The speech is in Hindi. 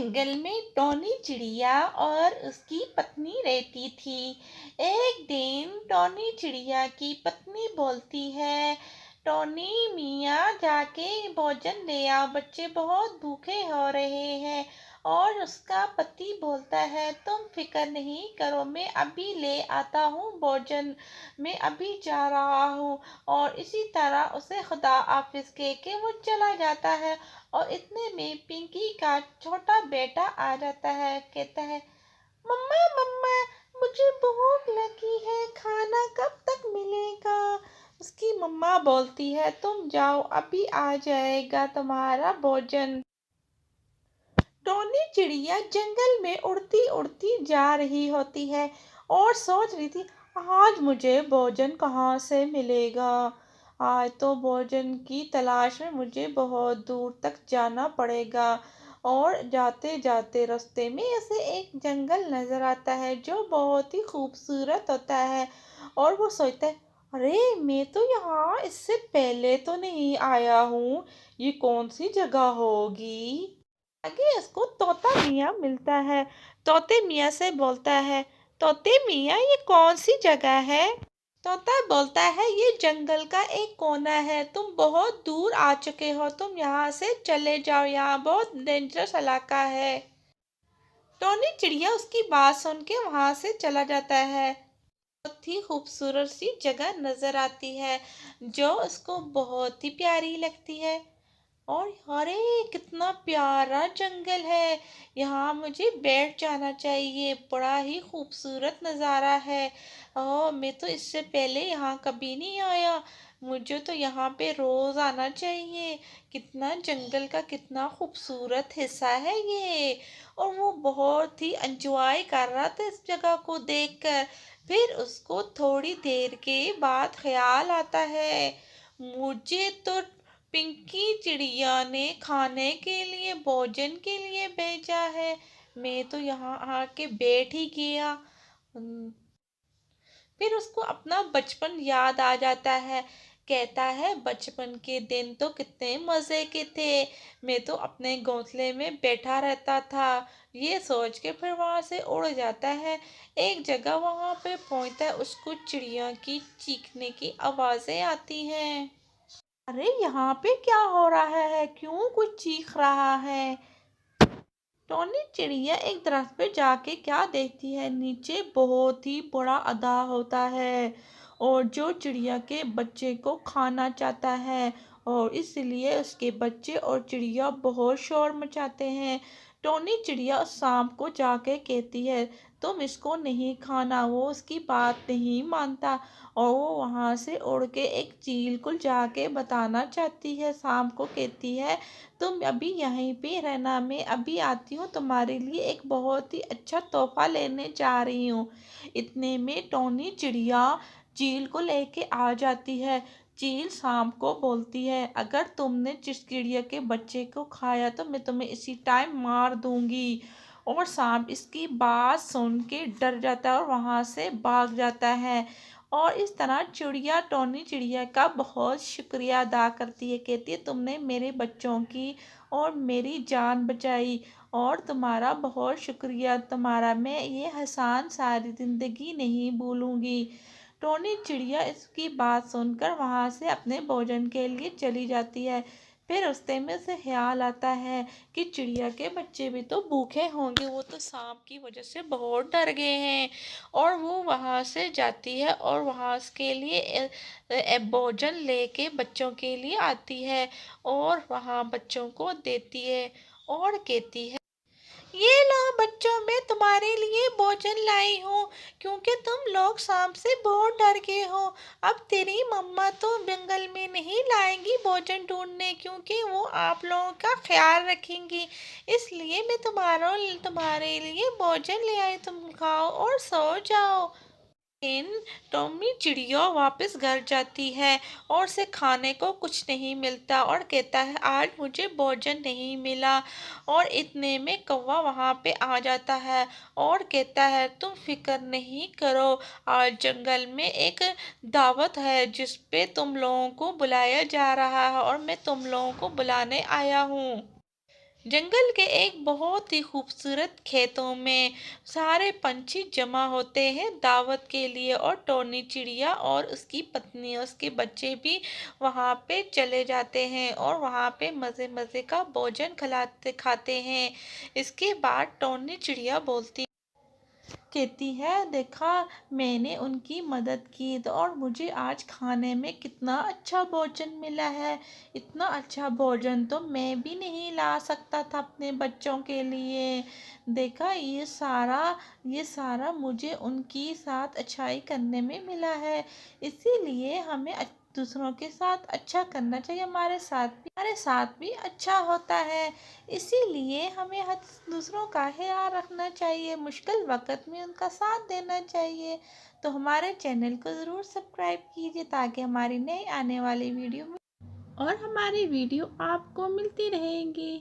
जंगल में टॉनी चिड़िया और उसकी पत्नी रहती थी। एक दिन टॉनी चिड़िया की पत्नी बोलती है, टॉनी मियाँ जाके भोजन ले आओ, बच्चे बहुत भूखे हो रहे हैं। और उसका पति बोलता है, तुम फिक्र नहीं करो, मैं अभी ले आता हूँ भोजन, मैं अभी जा रहा हूँ। और इसी तरह उसे खुदा हाफिज कह के वो चला जाता है। और इतने में पिंकी का छोटा बेटा आ जाता है, कहता है, मम्मा मम्मा, मुझे भूख लगी है, खाना कब तक मिलेगा। उसकी मम्मा बोलती है, तुम जाओ, अभी आ जाएगा तुम्हारा भोजन। टोनी चिड़िया जंगल में उड़ती उड़ती जा रही होती है और सोच रही थी, आज मुझे भोजन कहाँ से मिलेगा। आज तो भोजन की तलाश में मुझे बहुत दूर तक जाना पड़ेगा। और जाते जाते रास्ते में ऐसे एक जंगल नजर आता है जो बहुत ही खूबसूरत होता है। और वो सोचता है, अरे मैं तो यहाँ इससे पहले तो नहीं आया हूँ, ये कौन सी जगह होगी। आगे इसको तोता मियाँ मिलता है। तोते मियाँ से बोलता है, तोते मियाँ, ये कौन सी जगह है। तोता बोलता है, ये जंगल का एक कोना है, तुम बहुत दूर आ चुके हो, तुम यहाँ से चले जाओ, यहाँ बहुत डेंजरस इलाका है। टोनी चिड़िया उसकी बात सुन के वहां से चला जाता है। बहुत ही खूबसूरत सी जगह नजर आती है जो उसको बहुत ही प्यारी लगती है। और अरे, कितना प्यारा जंगल है, यहाँ मुझे बैठ जाना चाहिए, बड़ा ही खूबसूरत नज़ारा है। मैं तो इससे पहले यहाँ कभी नहीं आया, मुझे तो यहाँ पे रोज़ आना चाहिए। कितना जंगल का कितना खूबसूरत हिस्सा है ये। और वो बहुत ही एंजॉय कर रहा था इस जगह को देखकर। फिर उसको थोड़ी देर के बाद ख्याल आता है, मुझे तो पिंकी चिड़िया ने खाने के लिए भोजन के लिए भेजा है, मैं तो यहाँ आके बैठ ही गया। फिर उसको अपना बचपन याद आ जाता है। कहता है, बचपन के दिन तो कितने मज़े के थे, मैं तो अपने घोंसले में बैठा रहता था। ये सोच के फिर वहाँ से उड़ जाता है। एक जगह वहाँ पे पहुँचता है, उसको चिड़िया की चीखने की आवाज़ें आती हैं। अरे, यहाँ पे क्या हो रहा है, क्यों कुछ चीख रहा है। टोनी चिड़िया एक दरख्त पे जाके क्या देखती है, नीचे बहुत ही बड़ा अदा होता है और जो चिड़िया के बच्चे को खाना चाहता है। और इसलिए उसके बच्चे और चिड़िया बहुत शोर मचाते हैं। टोनी चिड़िया शाम को जाके कहती है, तुम इसको नहीं खाना। वो उसकी बात नहीं मानता और वो वहाँ से उड़ के एक चील को जाके बताना चाहती है। शाम को कहती है, तुम अभी यहीं पे रहना, मैं अभी आती हूँ, तुम्हारे लिए एक बहुत ही अच्छा तोहफा लेने जा रही हूँ। इतने में टोनी चिड़िया चील को लेके आ जाती है। चील शाम को बोलती है, अगर तुमने चिड़िया के बच्चे को खाया तो मैं तुम्हें इसी टाइम मार दूंगी। और सांप इसकी बात सुन के डर जाता है और वहां से भाग जाता है। और इस तरह चिड़िया टोनी चिड़िया का बहुत शुक्रिया अदा करती है, कहती है, तुमने मेरे बच्चों की और मेरी जान बचाई और तुम्हारा बहुत शुक्रिया, तुम्हारा मैं ये एहसान सारी ज़िंदगी नहीं भूलूंगी। टोनी चिड़िया इसकी बात सुनकर वहाँ से अपने भोजन के लिए चली जाती है। फिर रास्ते में से ख्याल आता है कि चिड़िया के बच्चे भी तो भूखे होंगे, वो तो सांप की वजह से बहुत डर गए हैं। और वो वहाँ से जाती है और वहाँ के लिए भोजन लेके बच्चों के लिए आती है और वहाँ बच्चों को देती है और कहती है, ये लो बच्चों, मैं तुम्हारे लिए भोजन लाई हूँ, क्योंकि तुम लोग सांप से बहुत डर गए हो। अब तेरी मम्मा तो जंगल में नहीं लाएंगी भोजन ढूंढने, क्योंकि वो आप लोगों का ख्याल रखेंगी। इसलिए मैं तुम्हारे लिए भोजन ले आई, तुम खाओ और सो जाओ। इन टॉमी चिड़िया वापस घर जाती है और उसे खाने को कुछ नहीं मिलता और कहता है, आज मुझे भोजन नहीं मिला। और इतने में कौवा वहाँ पे आ जाता है और कहता है, तुम फिक्र नहीं करो, आज जंगल में एक दावत है जिस पे तुम लोगों को बुलाया जा रहा है और मैं तुम लोगों को बुलाने आया हूँ। जंगल के एक बहुत ही खूबसूरत खेतों में सारे पंछी जमा होते हैं दावत के लिए, और टोनी चिड़िया और उसकी पत्नी और उसके बच्चे भी वहाँ पे चले जाते हैं और वहाँ पे मज़े मज़े का भोजन खिलाते खाते हैं। इसके बाद टोनी चिड़िया बोलती कहती है, देखा, मैंने उनकी मदद की तो और मुझे आज खाने में कितना अच्छा भोजन मिला है। इतना अच्छा भोजन तो मैं भी नहीं ला सकता था अपने बच्चों के लिए। देखा, ये सारा मुझे उनकी साथ अच्छाई करने में मिला है। इसीलिए हमें दूसरों के साथ अच्छा करना चाहिए, हमारे साथ भी अच्छा होता है। इसीलिए हमें हर दूसरों का ख्याल रखना चाहिए, मुश्किल वक़्त में उनका साथ देना चाहिए। तो हमारे चैनल को ज़रूर सब्सक्राइब कीजिए ताकि हमारी नई आने वाली वीडियो में और हमारी वीडियो आपको मिलती रहेंगी।